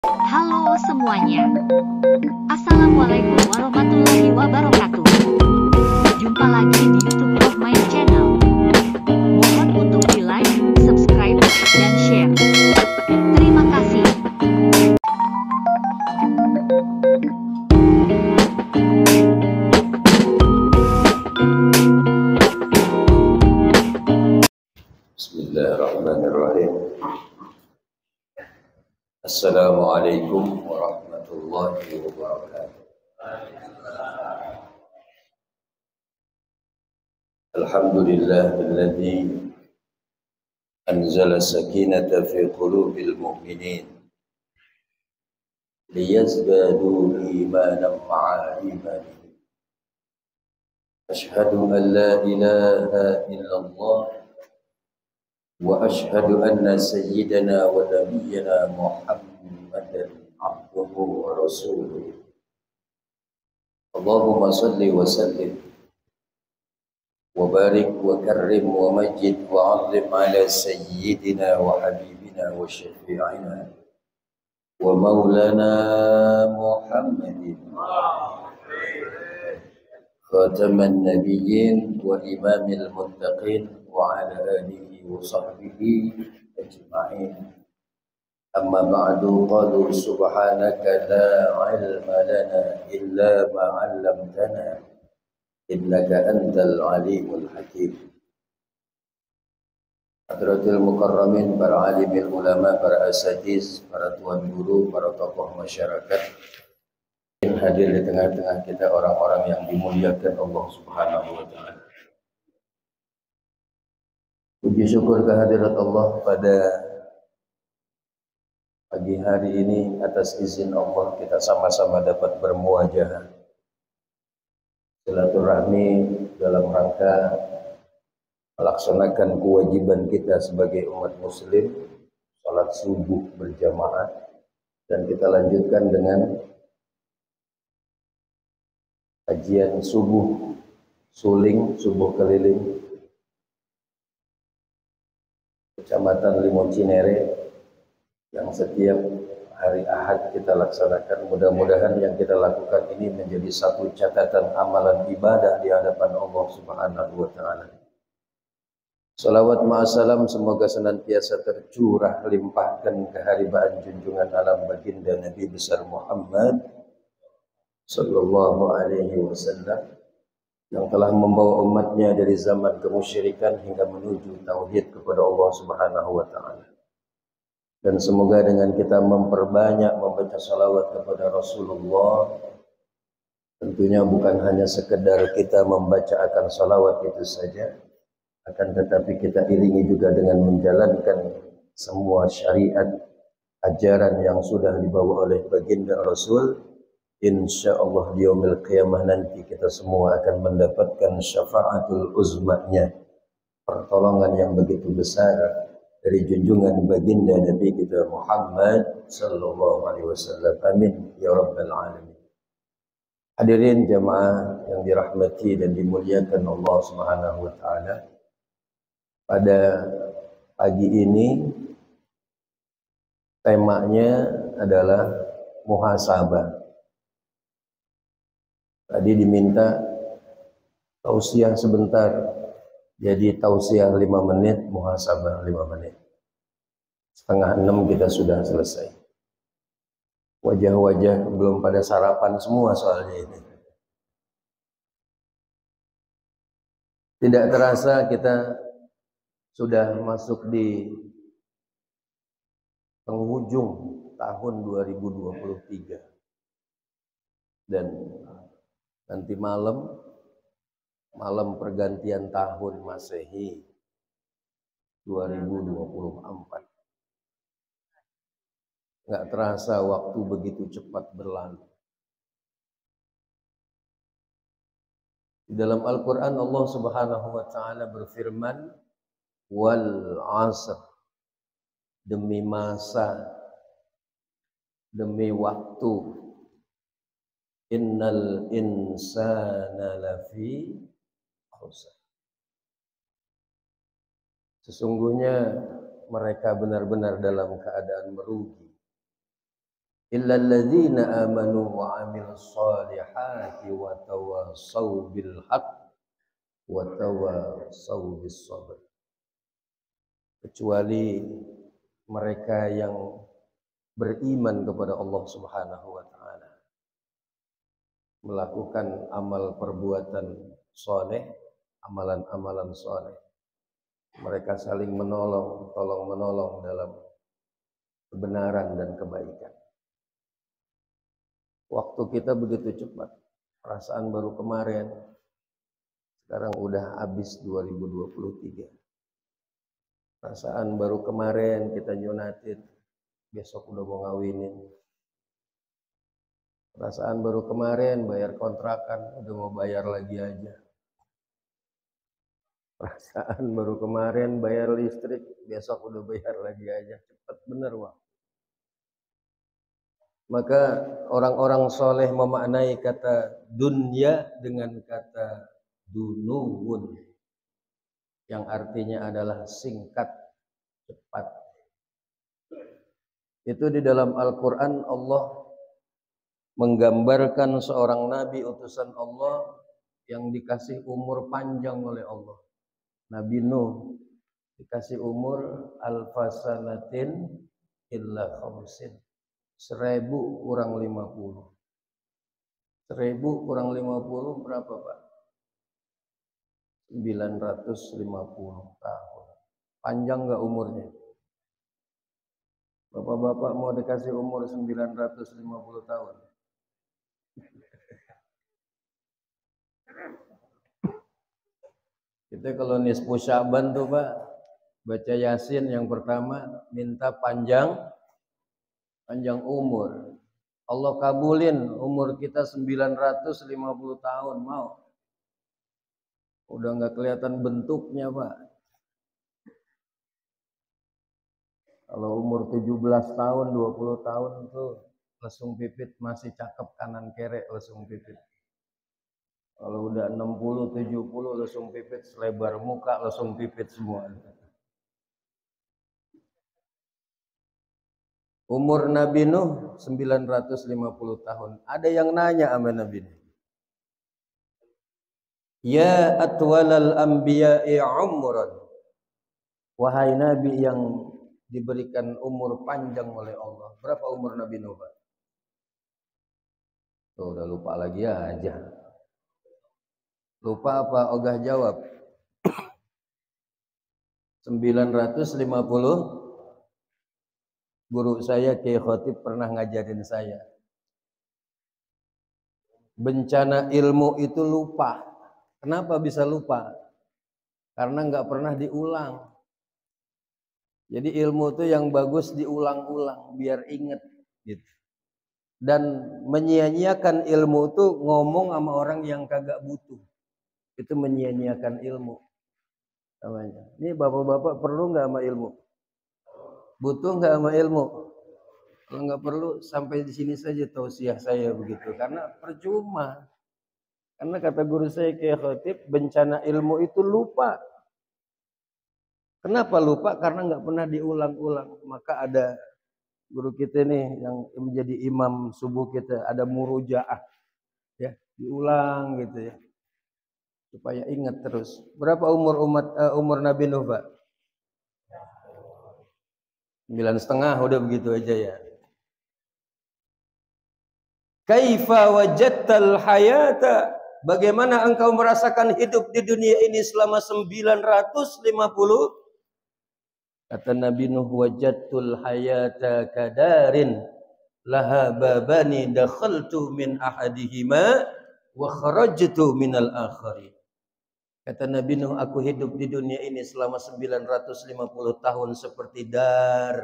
Halo semuanya. Assalamualaikum warahmatullahi wabarakatuh. Jumpa lagi di YouTube Rohmai Channel. Mohon untuk di like, subscribe, dan share. Terima kasih. Bismillahirrahmanirrahim. Assalamualaikum warahmatullahi wabarakatuh. Alhamdulillahilladzi anzala sakinata fi qulubil mu'minin liyazdadu imanan ma'a imanihim. Ashhadu an la ilaha illallah wa ashhadu anna sayyidana wa nabiyyana Muhammadan abduhu wa rasuluh. Allahumma salli wa sallim wa barik wa karrim wa majid wa 'azzim ala sayyidina wa habibina wa syafi'ina wa maulana Muhammadin khataman nabiyyin wa imamil muttaqin wa ala alihi wa sahbihi ajma'in. Amma ba'du, qalu subhanaka la ilma lana illa ma 'allamtana innaka antal alimul hakim. Hadratul mukarramin, para alimil ulama, para asatiz, para tuan guru, para tokoh masyarakat yang hadir di tengah-tengah kita, orang-orang yang dimuliakan Allah Subhanahu wa taala. Puji syukur kehadirat Allah pada pagi hari ini, atas izin Allah kita sama-sama dapat bermuajah silaturahmi dalam rangka melaksanakan kewajiban kita sebagai umat muslim, salat subuh berjamaah, dan kita lanjutkan dengan kajian subuh suling, subuh keliling Kecamatan Limau Cinere yang setiap hari Ahad kita laksanakan. Mudah-mudahan yang kita lakukan ini menjadi satu catatan amalan ibadah di hadapan Allah Subhanahu wa taala. Salawat ma'asalam semoga senantiasa tercurah limpahkan keharibaan junjungan alam baginda Nabi besar Muhammad sallallahu alaihi wasallam yang telah membawa umatnya dari zaman kemusyrikan hingga menuju tauhid kepada Allah Subhanahu wa taala. Dan semoga dengan kita memperbanyak membaca salawat kepada Rasulullah, tentunya bukan hanya sekedar kita membaca akan salawat itu saja, akan tetapi kita iringi juga dengan menjalankan semua syariat ajaran yang sudah dibawa oleh baginda Rasul. Insyaallah di yaumil qiyamah nanti kita semua akan mendapatkan syafaatul uzmanya, pertolongan yang begitu besar dari junjungan baginda Nabi kita Muhammad sallallahu alaihi wasallam. Amin ya rabbal alamin. Hadirin jamaah yang dirahmati dan dimuliakan Allah Subhanahu wa taala. Pada pagi ini temanya adalah muhasabah. Tadi diminta tausiah sebentar, jadi tausiah 5 menit, muhasabah 5 menit. Setengah 6 kita sudah selesai. Wajah-wajah belum pada sarapan semua soalnya ini. Tidak terasa kita sudah masuk di penghujung tahun 2023. Dan nanti malam pergantian tahun Masehi 2024. Nggak terasa waktu begitu cepat berlalu. Di dalam Al-Quran Allah Subhanahu wa taala berfirman, wal 'asr, demi masa, demi waktu, innal insana lafi khusr. Sesungguhnya mereka benar-benar dalam keadaan merugi. illal ladzina amanu wa 'amilus solihati wa tawassaw bil haqq wa tawassaw bis sabr. Kecuali mereka yang beriman kepada Allah Subhanahu wa taala, melakukan amal perbuatan soleh, amalan-amalan soleh. Mereka saling menolong, tolong-menolong dalam kebenaran dan kebaikan. Waktu kita begitu cepat. Perasaan baru kemarin, sekarang udah habis 2023. Perasaan baru kemarin kita nyunatin, besok udah mau ngawinin. Perasaan baru kemarin bayar kontrakan, udah mau bayar lagi aja. Perasaan baru kemarin bayar listrik, besok udah bayar lagi aja. Cepat bener wah. Maka orang-orang soleh memaknai kata dunya dengan kata dunuwun, yang artinya adalah singkat, cepat. Itu di dalam Al-Quran Allah menggambarkan seorang nabi utusan Allah yang dikasih umur panjang oleh Allah. Nabi Nuh dikasih umur alfasanatin illa khamsin. 1000 kurang 50. 1000 kurang 50 berapa Pak? 950 tahun. Panjang nggak umurnya? Bapak-bapak mau dikasih umur 950 tahun? Kita kalau nisfu Syaban tuh Pak, baca Yasin yang pertama minta panjang umur. Allah kabulin umur kita 950 tahun, mau. Udah nggak kelihatan bentuknya Pak. Kalau umur 17 tahun, 20 tahun tuh lesung pipit masih cakep kanan kere lesung pipit. Kalau udah 60, 70 lesung pipit selebar muka lesung pipit semua. Umur Nabi Nuh 950 tahun. Ada yang nanya sama Nabi Nuh. Ya atwalal anbiya'i umran. Wahai Nabi yang diberikan umur panjang oleh Allah. Berapa umur Nabi Nuh, Pak? Tuh, udah lupa lagi aja. Lupa apa ogah jawab? 950. Guru saya Kiai Khotib pernah ngajarin saya. Bencana ilmu itu lupa. Kenapa bisa lupa? Karena nggak pernah diulang. Jadi ilmu itu yang bagus diulang-ulang biar inget gitu. Dan menyia-nyiakan ilmu itu ngomong sama orang yang kagak butuh. Itu menyia-nyiakan ilmu namanya. Ini bapak-bapak perlu nggak sama ilmu? Butuh nggak sama ilmu? Kalau nggak perlu sampai di sini saja tausiah saya begitu. Karena percuma. Karena kata guru saya Kiai Khotib, bencana ilmu itu lupa. Kenapa lupa? Karena nggak pernah diulang-ulang. Maka ada guru kita nih yang menjadi imam subuh kita, ada murojaah, ya diulang gitu ya, supaya ingat terus. Berapa umur Nabi Nuh Pak? 9,5 udah begitu aja ya. Kaifa wajadtal hayata? Bagaimana engkau merasakan hidup di dunia ini selama 950? Kata Nabi Nuh, wajadtul hayata kadarin laha babani dakhaltu min ahadihima wa kharajtu minal akhari. Kata Nabi Nuh, aku hidup di dunia ini selama 950 tahun seperti dar.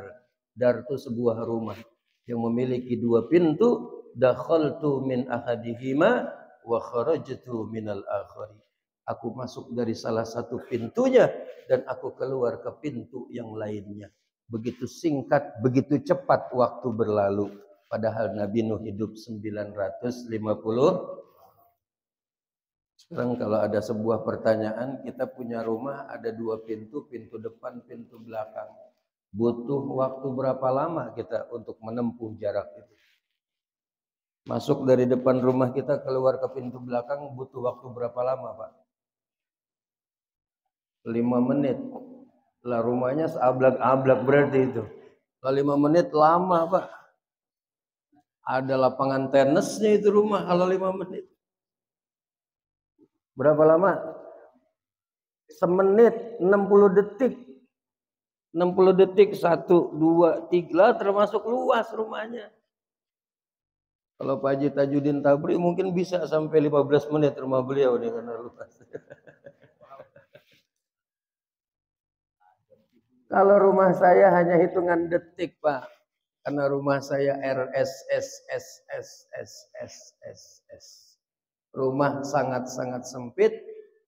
Dar itu sebuah rumah yang memiliki 2 pintu. Dakhaltu min ahadihima wa kharajtu minal akhari. Aku masuk dari salah satu pintunya dan aku keluar ke pintu yang lainnya. Begitu singkat, begitu cepat waktu berlalu. Padahal Nabi Nuh hidup 950. Sekarang kalau ada sebuah pertanyaan, kita punya rumah ada 2 pintu, pintu depan, pintu belakang. Butuh waktu berapa lama kita untuk menempuh jarak itu? Masuk dari depan rumah kita keluar ke pintu belakang butuh waktu berapa lama, Pak? 5 menit. Lah rumahnya seablak-ablak berarti itu. Kalau 5 menit lama, Pak. Ada lapangan tenisnya itu rumah kalau 5 menit. Berapa lama? Semenit, 60 detik. 60 detik, 1, 2, 3, termasuk luas rumahnya. Kalau Pak Haji Tajudin Tabri mungkin bisa sampai 15 menit rumah beliau nih karena luas. Kalau rumah saya hanya hitungan detik, Pak. Karena rumah saya RSSSSSSSS. Rumah sangat-sangat sempit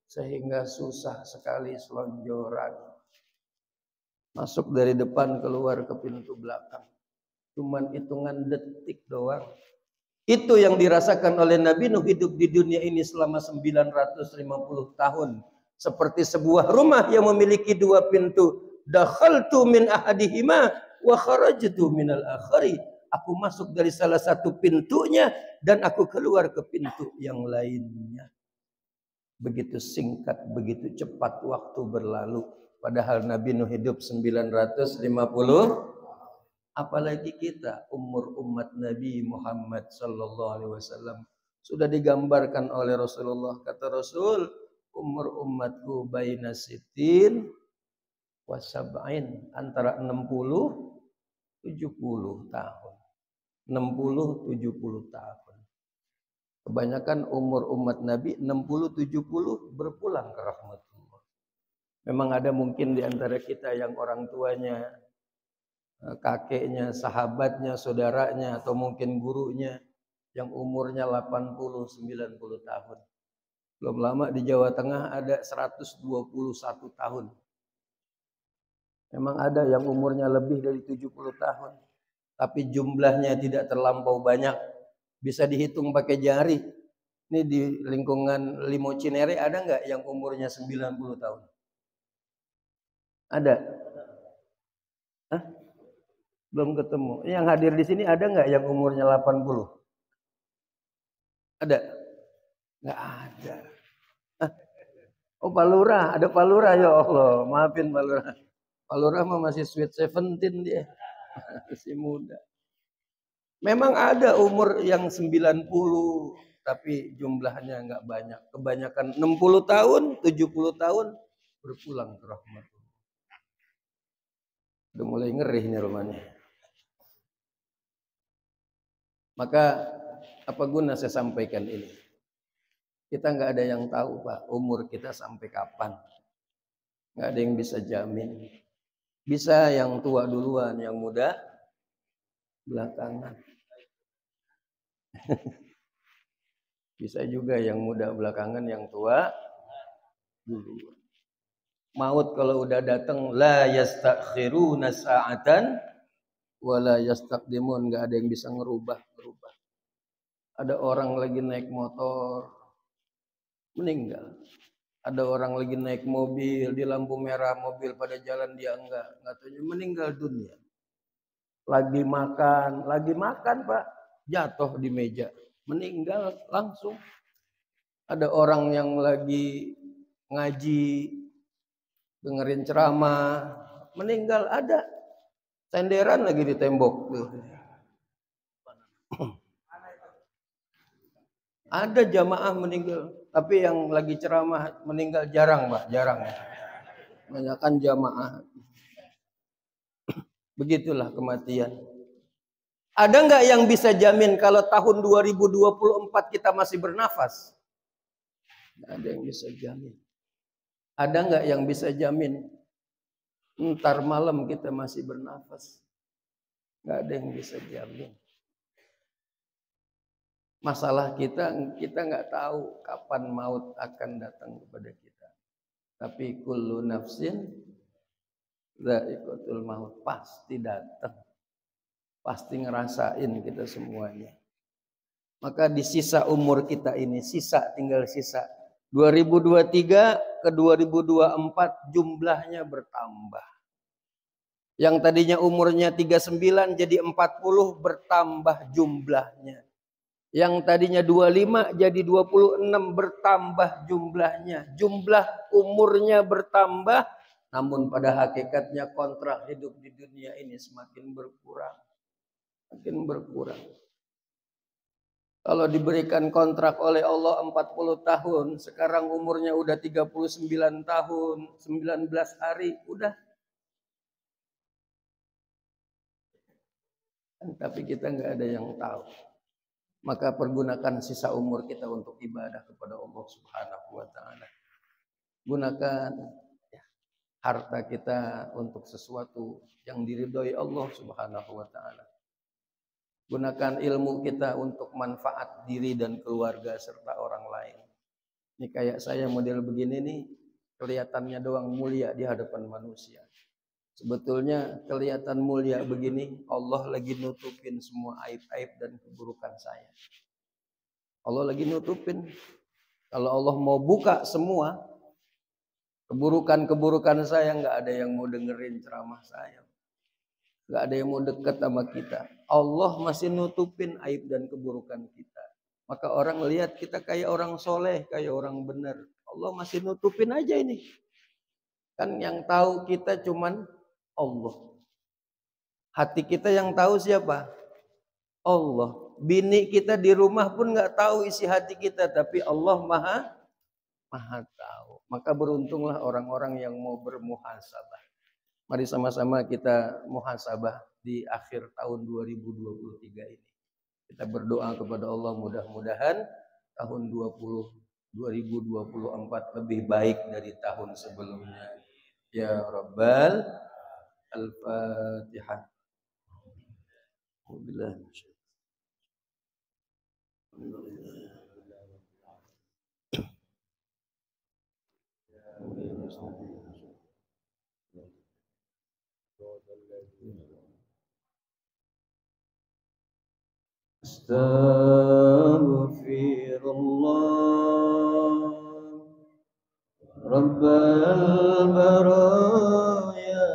sehingga susah sekali selonjoran. Masuk dari depan keluar ke pintu belakang. Cuman hitungan detik doang. Itu yang dirasakan oleh Nabi Nuh hidup di dunia ini selama 950 tahun. Seperti sebuah rumah yang memiliki 2 pintu. Dakhaltu min ahadihima wa kharajtu minal akhari. Aku masuk dari salah satu pintunya dan aku keluar ke pintu yang lainnya. Begitu singkat, begitu cepat waktu berlalu. Padahal Nabi Nuh hidup 950. Apalagi kita umur umat Nabi Muhammad sallallahu alaihi wasallam sudah digambarkan oleh Rasulullah. Kata Rasul, umur umatku baina sitin wa sab'in, antara 60 70 tahun. 60 70 tahun. Kebanyakan umur umat Nabi 60 70 berpulang ke rahmatullah. Memang ada mungkin di antara kita yang orang tuanya, kakeknya, sahabatnya, saudaranya, atau mungkin gurunya yang umurnya 80-90 tahun. Belum lama di Jawa Tengah ada 121 tahun. Memang ada yang umurnya lebih dari 70 tahun. Tapi jumlahnya tidak terlampau banyak. Bisa dihitung pakai jari. Ini di lingkungan Limo Cinere ada nggak yang umurnya 90 tahun? Ada? Hah? Belum ketemu. Yang hadir di sini ada nggak yang umurnya 80? Ada? Nggak ada. Oh, Pak Lurah, ada Pak Lurah, ya Allah, maafin Pak Lurah. Pak Lurah mah masih sweet 17 dia. Masih muda. Memang ada umur yang 90, tapi jumlahnya nggak banyak. Kebanyakan 60 tahun, 70 tahun berpulang ke rahmatullah. Udah mulai ngeri nih rumahnya. Maka apa guna saya sampaikan ini? Kita nggak ada yang tahu, Pak, umur kita sampai kapan. Nggak ada yang bisa jamin. Bisa yang tua duluan, yang muda belakangan. Bisa juga yang muda belakangan, yang tua duluan. Maut kalau udah datang, la yastakhiruna sa'atan wala yastaqdimun, nggak ada yang bisa ngerubah. Ada orang lagi naik motor meninggal. Ada orang lagi naik mobil di lampu merah, mobil pada jalan, dia enggak tahu meninggal dunia. Lagi makan Pak, jatuh di meja, meninggal langsung. Ada orang yang lagi ngaji, dengerin ceramah, meninggal. Ada senderan lagi di tembok tuh. Ada jamaah meninggal, tapi yang lagi ceramah meninggal jarang, Pak, jarang. Kebanyakan jamaah. Begitulah kematian. Ada nggak yang bisa jamin kalau tahun 2024 kita masih bernafas? Nggak ada yang bisa jamin. Ada nggak yang bisa jamin ntar malam kita masih bernafas? Nggak ada yang bisa jamin. Masalah kita nggak tahu kapan maut akan datang kepada kita. Tapi kullu nafsin dha'iqatul maut, pasti datang. Pasti ngerasain kita semuanya. Maka di sisa umur kita ini, tinggal sisa 2023 ke 2024 jumlahnya bertambah. Yang tadinya umurnya 39 jadi 40 bertambah jumlahnya. Yang tadinya 25 jadi 26, bertambah jumlahnya. Jumlah umurnya bertambah, namun pada hakikatnya kontrak hidup di dunia ini semakin berkurang. Makin berkurang. Kalau diberikan kontrak oleh Allah 40 tahun, sekarang umurnya udah 39 tahun, 19 hari, udah. Tapi kita nggak ada yang tahu. Maka pergunakan sisa umur kita untuk ibadah kepada Allah Subhanahu wa taala. Gunakan harta kita untuk sesuatu yang diridhoi Allah Subhanahu wa taala. Gunakan ilmu kita untuk manfaat diri dan keluarga serta orang lain. Ini kayak saya model begini nih, kelihatannya doang mulia di hadapan manusia. Sebetulnya kelihatan mulia begini, Allah lagi nutupin semua aib-aib dan keburukan saya. Allah lagi nutupin. Kalau Allah mau buka semua keburukan-keburukan saya, nggak ada yang mau dengerin ceramah saya. Nggak ada yang mau dekat sama kita. Allah masih nutupin aib dan keburukan kita. Maka orang lihat kita kayak orang soleh, kayak orang benar. Allah masih nutupin aja ini. Kan yang tahu kita cuman Allah. Hati kita yang tahu siapa? Allah. Bini kita di rumah pun nggak tahu isi hati kita, tapi Allah maha tahu. Maka beruntunglah orang-orang yang mau bermuhasabah. Mari sama-sama kita muhasabah di akhir tahun 2023 ini. Kita berdoa kepada Allah, mudah-mudahan tahun 2024 lebih baik dari tahun sebelumnya. Ya Rabbal Al-Fatihah. Astaghfirullah Rabbal baraya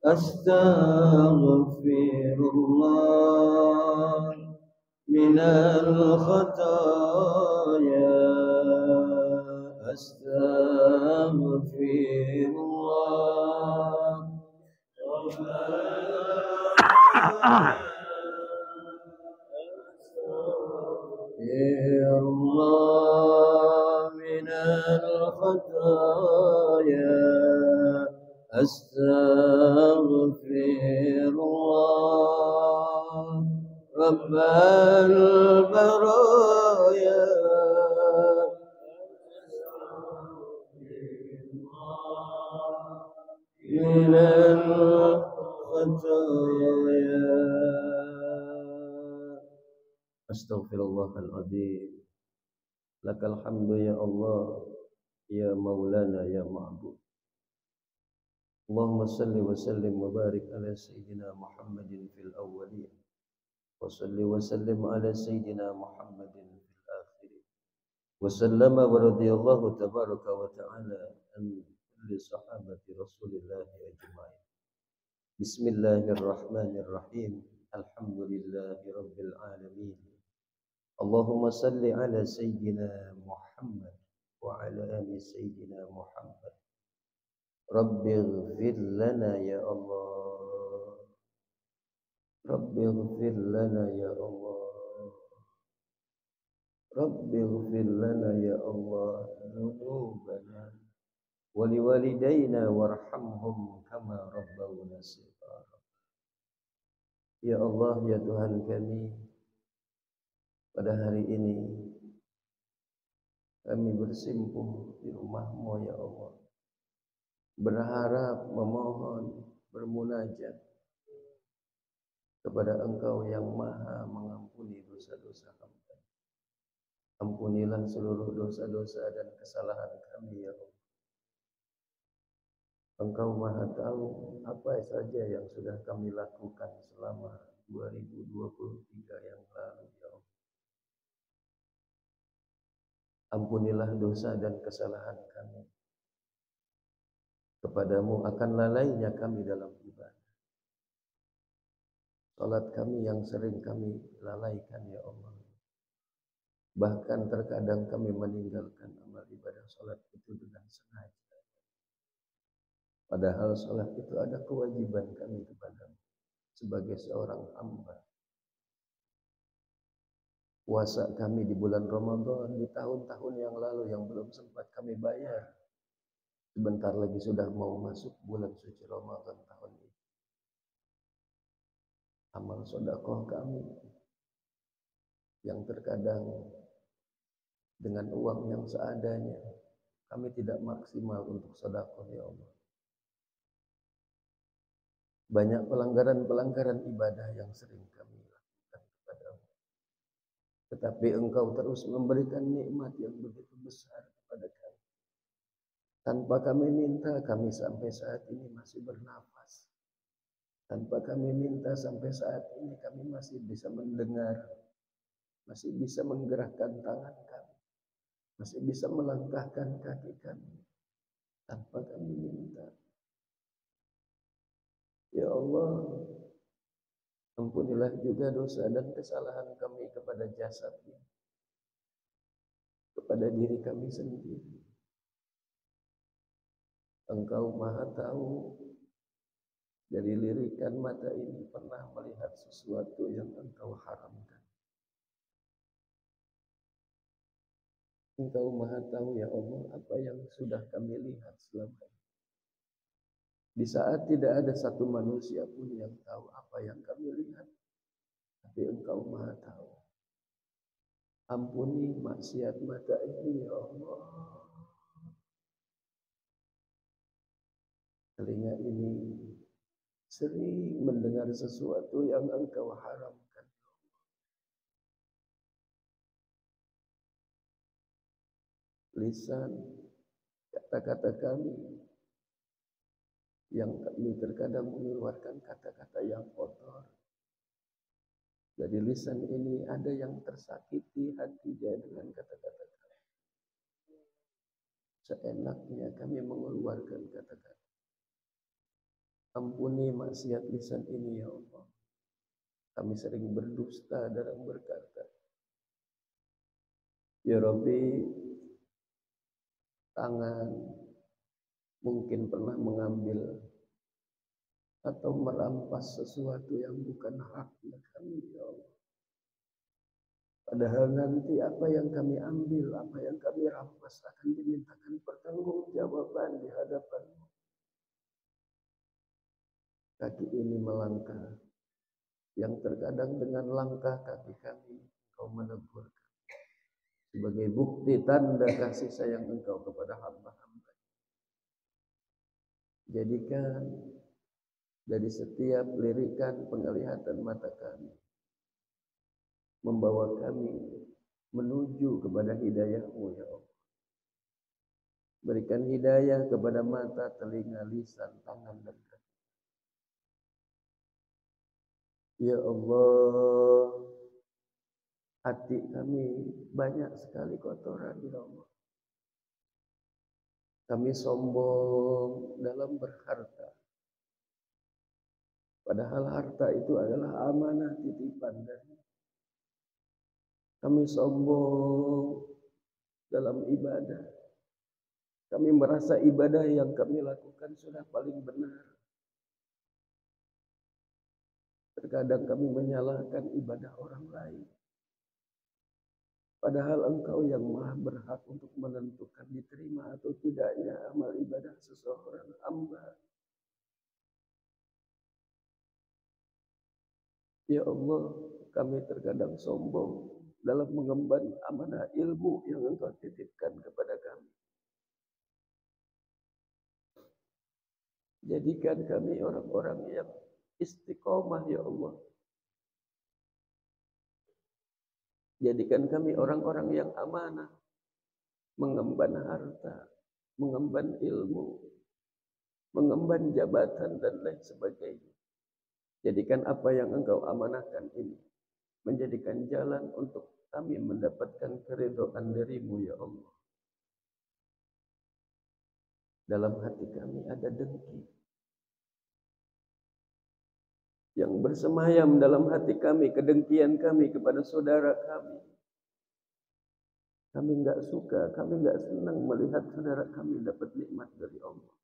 Astaghfirullah minal khataya Astaghfirullah Ya Allah minal khataya Astaghfirullah Rabbal baraya minal khataya Astaghfirullahaladzim. Lakal hamdu ya Allah, ya Maulana, ya Ma'bud. Allahumma salli wa sallim wa barik ala Sayyidina Muhammadin fil awwalin. Wa salli wa sallim ala Sayyidina Muhammadin fil akhirin. Wa sallama wa radiyallahu tabaraka wa ta'ala an kulli sahabati Rasulillah ajma'in. Bismillahirrahmanirrahim. Alhamdulillahi rabbil alamin. Allahumma salli ala Sayyidina Muhammad wa ala ali Sayyidina Muhammad. Rabbi ighfir lana ya Allah. Rabbi ighfir lana ya Allah. Rabbi ighfir lana ya Allah dzunubana wa liwalidayna warhamhum kama rabbawna shighara. Ya Allah, ya Tuhan kami, pada hari ini kami bersimpuh di rumah-Mu ya Allah, berharap, memohon, bermunajat kepada Engkau yang Maha mengampuni dosa-dosa hamba. Ampunilah seluruh dosa-dosa dan kesalahan kami ya Allah. Engkau Maha tahu apa saja yang sudah kami lakukan selama 2023 yang lalu ya Allah. Ampunilah dosa dan kesalahan kami. Kepadamu akan lalainya kami dalam ibadah. salat kami yang sering kami lalaikan ya Allah. Bahkan terkadang kami meninggalkan amal ibadah salat itu dengan sengaja. Padahal salat itu ada kewajiban kami kepadamu sebagai seorang hamba. Puasa kami di bulan Ramadan di tahun-tahun yang lalu yang belum sempat kami bayar. Sebentar lagi sudah mau masuk bulan suci Ramadan tahun ini. Amal sedekah kami yang terkadang dengan uang yang seadanya kami tidak maksimal untuk sedekah ya Allah. Banyak pelanggaran-pelanggaran ibadah yang sering kami lakukan kepadamu. Tetapi Engkau terus memberikan nikmat yang begitu besar kepada kami. Tanpa kami minta, kami sampai saat ini masih bernafas. Tanpa kami minta, sampai saat ini kami masih bisa mendengar, masih bisa menggerakkan tangan kami, masih bisa melangkahkan kaki kami. Tanpa kami minta. Ya Allah, ampunilah juga dosa dan kesalahan kami kepada jasad ini, kepada diri kami sendiri. Engkau Maha Tahu, dari lirikan mata ini pernah melihat sesuatu yang Engkau haramkan. Engkau Maha Tahu ya Allah apa yang sudah kami lihat selama ini. Di saat tidak ada satu manusia pun yang tahu apa yang kami lihat, tapi Engkau Maha Tahu. Ampuni maksiat mata ini ya Allah. Telinga ini sering mendengar sesuatu yang Engkau haramkan. Lisan, kata-kata kami, yang kami terkadang mengeluarkan kata-kata yang kotor. Dari lisan ini ada yang tersakiti hatinya dengan kata-kata kami. Seenaknya kami mengeluarkan kata-kata. Ampuni maksiat lisan ini ya Allah. Kami sering berdusta dalam berkata. Ya Rabbi, tangan mungkin pernah mengambil atau merampas sesuatu yang bukan haknya kami ya Allah. Padahal nanti apa yang kami ambil, apa yang kami rampas akan dimintakan pertanggungjawaban di hadapan-Mu. Kaki ini melangkah, yang terkadang dengan langkah kaki kami Engkau menegur kami sebagai bukti tanda kasih sayang Engkau kepada hamba-hamba. Jadikan dari setiap lirikan penglihatan mata kami membawa kami menuju kepada hidayah-Mu ya Allah. Berikan hidayah kepada mata, telinga, lisan, tangan, dan kaki. Ya Allah, hati kami banyak sekali kotoran ya Allah. Kami sombong dalam berharta. Padahal harta itu adalah amanah titipan dari. Kami sombong dalam ibadah. Kami merasa ibadah yang kami lakukan sudah paling benar. Terkadang kami menyalahkan ibadah orang lain. Padahal Engkau yang maha berhak untuk menentukan diterima atau tidaknya amal ibadah seseorang hamba. Ya Allah, kami terkadang sombong dalam mengemban amanah ilmu yang Engkau titipkan kepada kami. Jadikan kami orang-orang yang istiqomah ya Allah. Jadikan kami orang-orang yang amanah, mengemban harta, mengemban ilmu, mengemban jabatan dan lain sebagainya. Jadikan apa yang Engkau amanahkan ini menjadikan jalan untuk kami mendapatkan keridhaan dari-Mu ya Allah. Dalam hati kami ada dengki. yang bersemayam dalam hati kami, kedengkian kami kepada saudara kami. Kami enggak suka, kami enggak senang melihat saudara kami dapat nikmat dari Allah.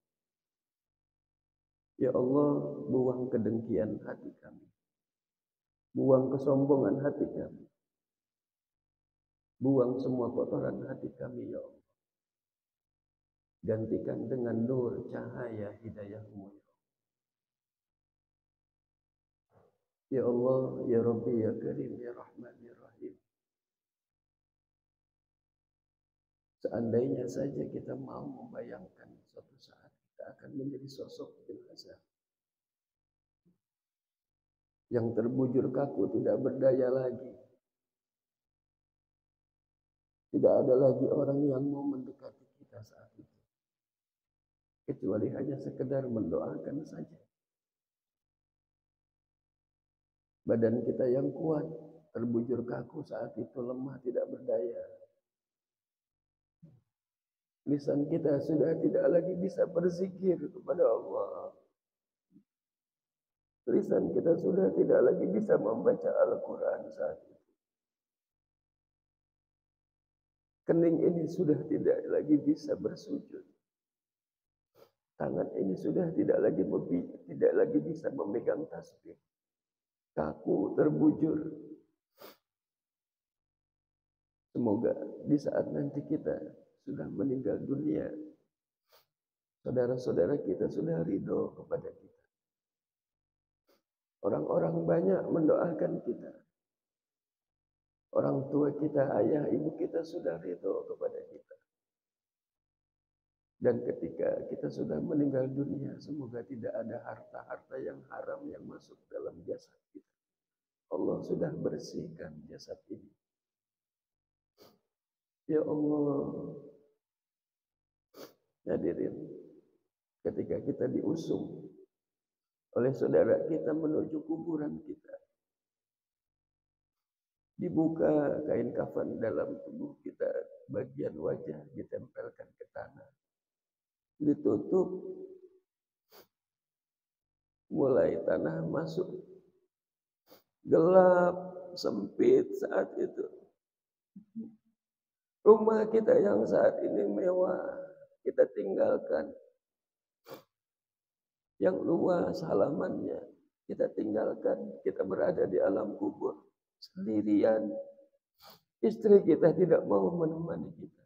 Ya Allah, buang kedengkian hati kami. Buang kesombongan hati kami. Buang semua kotoran hati kami, ya Allah. Gantikan dengan nur cahaya hidayah-Mu, ya Allah. Ya Allah, ya Rabbi, ya Karim, ya Rahman, ya Rahim. Seandainya saja kita mau membayangkan suatu saat kita akan menjadi sosok jenazah yang terbujur kaku, tidak berdaya lagi. Tidak ada lagi orang yang mau mendekati kita saat itu. Kecuali hanya sekedar mendoakan saja. Badan kita yang kuat, terbujur kaku saat itu lemah, tidak berdaya. Lisan kita sudah tidak lagi bisa berzikir kepada Allah. Lisan kita sudah tidak lagi bisa membaca Al-Quran saat itu. Kening ini sudah tidak lagi bisa bersujud. Tangan ini sudah tidak lagi bisa memegang tasbih. Kaku, terbujur. Semoga di saat nanti kita sudah meninggal dunia, saudara-saudara kita sudah ridho kepada kita. Orang-orang banyak mendoakan kita. Orang tua kita, ayah, ibu kita sudah ridho kepada kita. Dan ketika kita sudah meninggal dunia, semoga tidak ada harta-harta yang haram yang masuk dalam jasad kita. Allah sudah bersihkan jasad ini. Ya Allah, hadirin, ketika kita diusung oleh saudara kita menuju kuburan kita, dibuka kain kafan dalam tubuh kita, bagian wajah ditempelkan ke tanah, ditutup, mulai tanah masuk, gelap, sempit saat itu. Rumah kita yang saat ini mewah, kita tinggalkan. Yang luas halamannya, kita tinggalkan. Kita berada di alam kubur sendirian. Istri kita tidak mau menemani kita.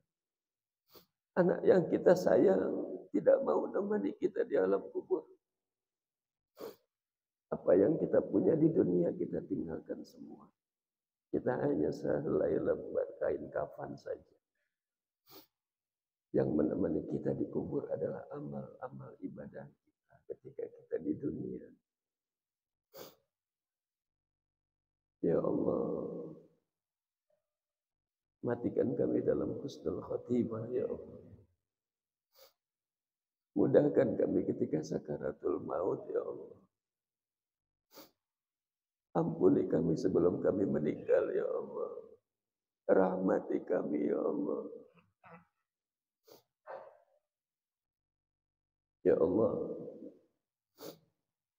Anak yang kita sayang tidak mau menemani kita di alam kubur. Apa yang kita punya di dunia kita tinggalkan semua. Kita hanya sehelai lembar kain kafan saja. Yang menemani kita di kubur adalah amal-amal ibadah kita ketika kita di dunia. Ya Allah, matikan kami dalam husnul khatimah, ya Allah. Mudahkan kami ketika sakaratul maut, ya Allah. Ampuni kami sebelum kami meninggal, ya Allah. Rahmati kami, ya Allah. Ya Allah,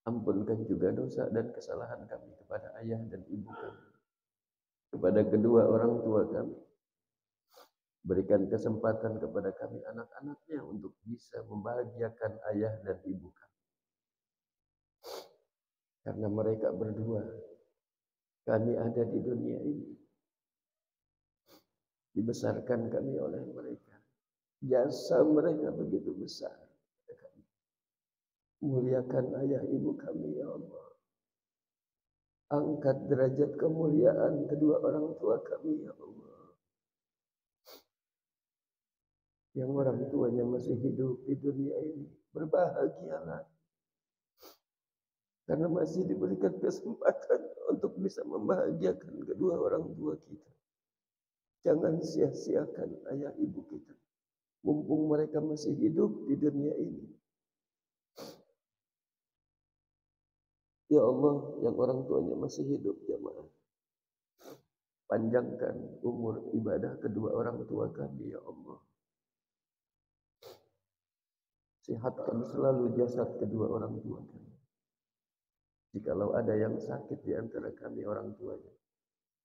ampunkan juga dosa dan kesalahan kami kepada ayah dan ibu kami, kepada kedua orang tua kami. Berikan kesempatan kepada kami anak-anaknya untuk bisa membahagiakan ayah dan ibu kami. Karena mereka berdua, kami ada di dunia ini. Dibesarkan kami oleh mereka. Jasa mereka begitu besar. Muliakan ayah ibu kami, ya Allah. Angkat derajat kemuliaan kedua orang tua kami, ya Allah. Yang orang tuanya masih hidup di dunia ini, berbahagialah. Karena masih diberikan kesempatan untuk bisa membahagiakan kedua orang tua kita. Jangan sia-siakan ayah ibu kita. Mumpung mereka masih hidup di dunia ini. Ya Allah, yang orang tuanya masih hidup, jamaah. Panjangkan umur ibadah kedua orang tua kami, ya Allah. Sehatkan selalu jasad kedua orang tua kami. Jikalau ada yang sakit di antara kami orang tuanya,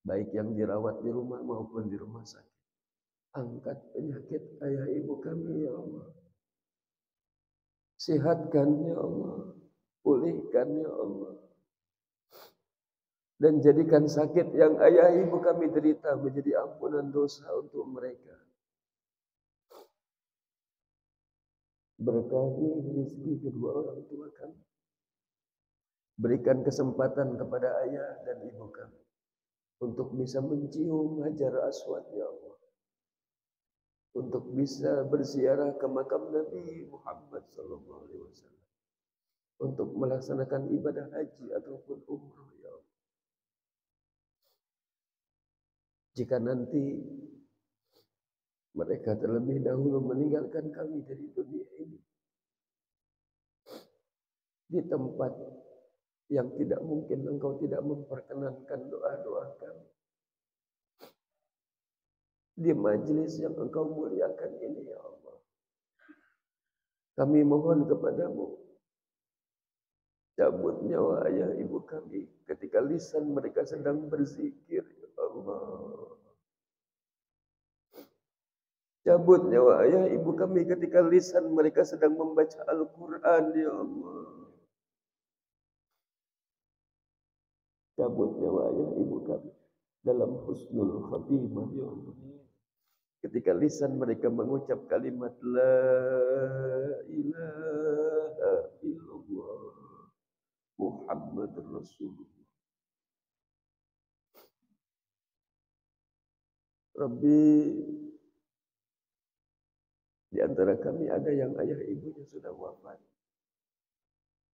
baik yang dirawat di rumah maupun di rumah sakit, angkat penyakit ayah ibu kami ya Allah. Sehatkan ya Allah, pulihkan ya Allah. Dan jadikan sakit yang ayah ibu kami derita menjadi ampunan dosa untuk mereka. Berkahi rezeki kedua orang tua kami. Berikan kesempatan kepada ayah dan ibu kami untuk bisa mencium hajar aswad ya Allah. Untuk bisa berziarah ke makam Nabi Muhammad SAW. Untuk melaksanakan ibadah haji ataupun umrah ya Allah. Jika nanti mereka terlebih dahulu meninggalkan kami dari dunia ini, di tempat yang tidak mungkin engkau tidak memperkenankan doa-doa kami, di majlis yang engkau muliakan ini ya Allah, kami mohon kepadamu, cabut nyawa ayah ibu kami ketika lisan mereka sedang berzikir ya Allah. Cabut nyawa ayah ibu kami ketika lisan mereka sedang membaca Al-Quran ya Allah. Cabut nyawa ayah ibu kami dalam husnul khatimah ya Allah. Ketika lisan mereka mengucap kalimat La ilaha illallah Muhammad Rasulullah. Rabbi, di antara kami ada yang ayah ibunya sudah wafat,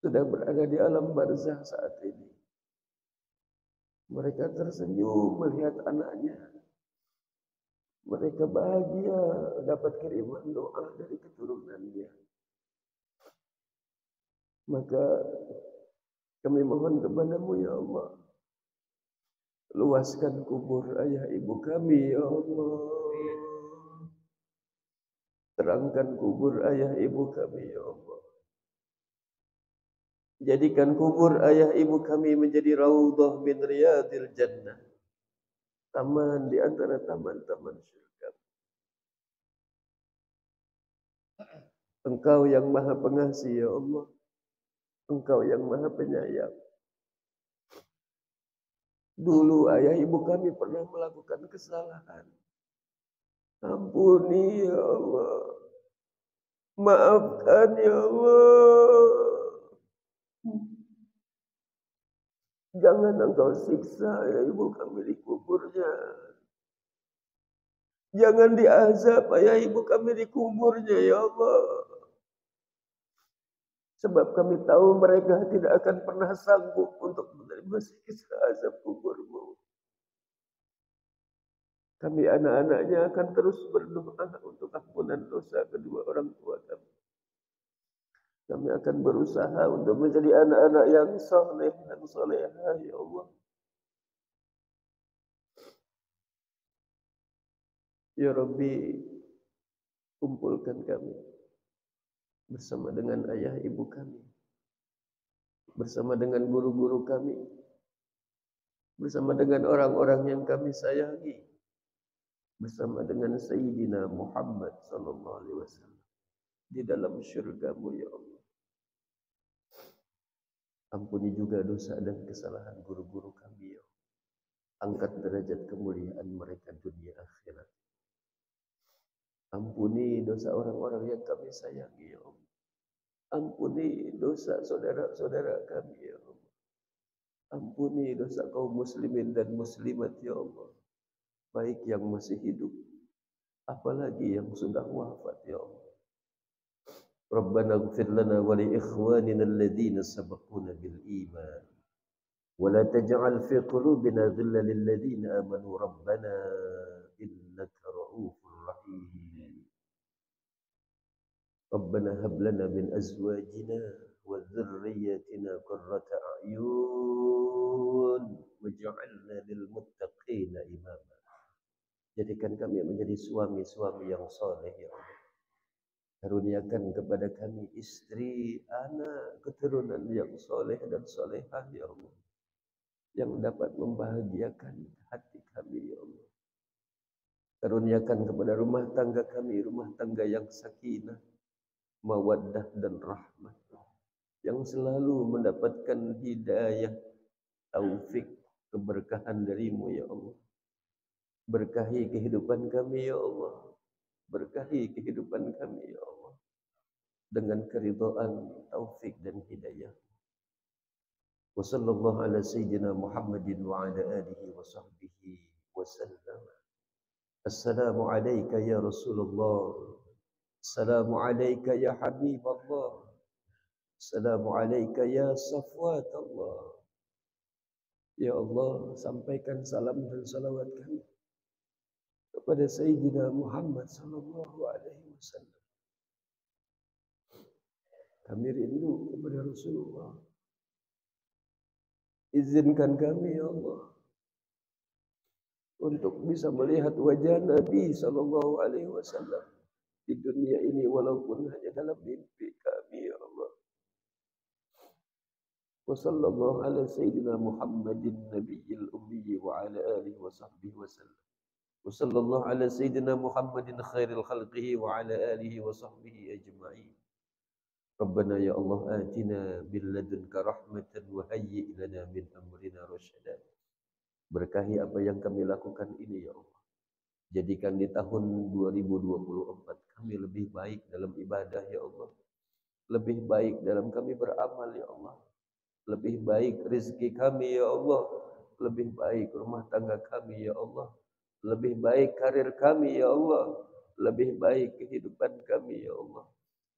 sudah berada di alam barzah saat ini. Mereka tersenyum melihat anaknya. Mereka bahagia dapat kiriman doa dari keturunannya. Maka kami mohon kepadamu ya Allah, luaskan kubur ayah ibu kami ya Allah. Terangkan kubur ayah ibu kami ya Allah. Jadikan kubur ayah ibu kami menjadi raudhah min riyadil jannah. Taman di antara taman-taman surga. Engkau yang maha pengasih ya Allah. Engkau yang maha penyayang. Dulu ayah ibu kami pernah melakukan kesalahan. Ampuni ya Allah. Maafkan ya Allah. Jangan engkau siksa ayah ibu kami di kuburnya. Jangan diazab ayah ibu kami di kuburnya ya Allah. Sebab kami tahu mereka tidak akan pernah sanggup untuk menerima siksa azab kuburmu. Kami anak-anaknya akan terus berdoa untuk ampunan dosa kedua orang tua kami. Kami akan berusaha untuk menjadi anak-anak yang saleh dan salehah ya Allah. Ya Rabbi, kumpulkan kami bersama dengan ayah ibu kami, bersama dengan guru-guru kami, bersama dengan orang-orang yang kami sayangi, bersama dengan Sayyidina Muhammad sallallahu alaihi wasallam di dalam syurga-Mu ya Allah. Ampuni juga dosa dan kesalahan guru-guru kami ya Allah. Angkat derajat kemuliaan mereka dunia akhirat. Ampuni dosa orang-orang yang kami sayangi ya Allah. Ampuni dosa saudara-saudara kami ya Allah. Ampuni dosa kaum muslimin dan muslimat ya Allah. Baik yang masih hidup, apalagi yang sudah wafat ya Allah. Rabbana ighfir lana wa li ikhwanina alladhina sabaquna bil iman. Wa la taj'al fi qulubina ghillan lil ladzina amanu rabbana innaka ra'ufur rahim. Rabbana hab lana min azwajina wa dhurriyyatina qurrata a'yun waj'alna lil muttaqina imama. Jadikan kami menjadi suami-suami yang saleh ya Allah. Karuniakan kepada kami istri, anak, keturunan yang soleh dan solehah ya Allah, yang dapat membahagiakan hati kami ya Allah. Karuniakan kepada rumah tangga kami rumah tangga yang sakinah, mawaddah dan rahmat, yang selalu mendapatkan hidayah, taufik, keberkahan darimu ya Allah. Berkahi kehidupan kami ya Allah. Berkahi kehidupan kami ya Allah dengan keridhaan, taufik dan hidayah. Wa sallallahu ala sayyidina Muhammadin wa ala alihi wa sahbihi wa sallam. Assalamu alayka ya Rasulullah. Assalamu alayka ya Habibullah. Assalamu alayka ya Safwat Allah. Ya Allah, sampaikan salam dan salawat kami kepada Sayyidina Muhammad sallallahu alaihi wasallam. Kami rindu kepada Rasulullah. Izinkan kami ya Allah untuk bisa melihat wajah Nabi sallallahu alaihi wasallam di dunia ini walaupun hanya dalam mimpi kami ya Allah. Wa sallallahu ala sayyidina Muhammadin nabiyil ummi wa ala alihi wa sahbihi wasallam. وصلى الله على سيدنا محمد خير الخلقه وعلى آله وصحبه أجمعين. ربنا يا الله آتنا من لدنك رحمة وهيئ لنا من أمرنا رشدا. Berkahi apa yang kami lakukan ini ya Allah. Jadikan di tahun 2024 kami lebih baik dalam ibadah ya Allah. Lebih baik dalam kami beramal ya Allah. Lebih baik rezeki kami ya Allah. Lebih baik rumah tangga kami ya Allah. Lebih baik karir kami ya Allah. Lebih baik kehidupan kami ya Allah.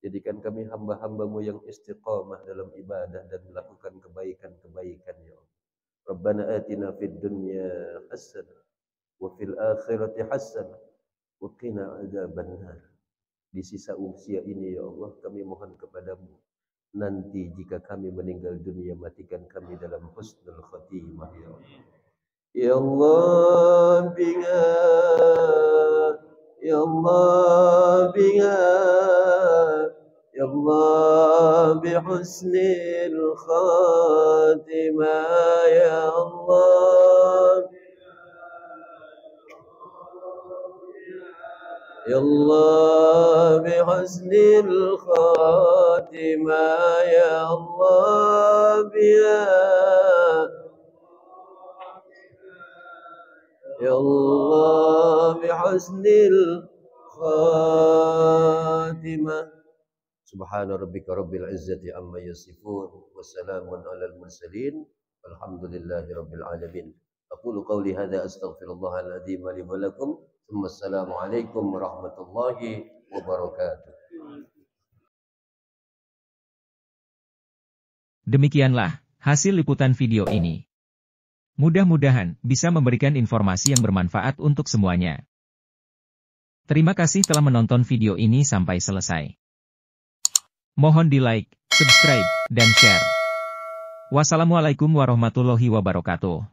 Jadikan kami hamba-hambamu yang istiqamah dalam ibadah dan melakukan kebaikan-kebaikan ya Allah. Rabbana atina fid dunya hasanah wa fil akhirati hasanah wa qina adzabannar. Di sisa usia ini ya Allah kami mohon kepadamu, nanti jika kami meninggal dunia matikan kami dalam husnul khatimah ya Allah. Ya Allah bina, Ya Allah bina, Ya Allah bihusnil khatimah ya Allah. Ya Allah bihusnil khatimah ya Allah bina. Ya Allah bihusnil khatimah. Subhana rabbika rabbil izzati amma yasifun wa salamun alal mursalin walhamdulillahi rabbil alamin. Aqulu qawli hadza astaghfirullahal azim li wa lakum. Thumma assalamu alaikum warahmatullahi wabarakatuh. Demikianlah hasil liputan video ini. Mudah-mudahan bisa memberikan informasi yang bermanfaat untuk semuanya. Terima kasih telah menonton video ini sampai selesai. Mohon di-like, subscribe, dan share. Wassalamualaikum warahmatullahi wabarakatuh.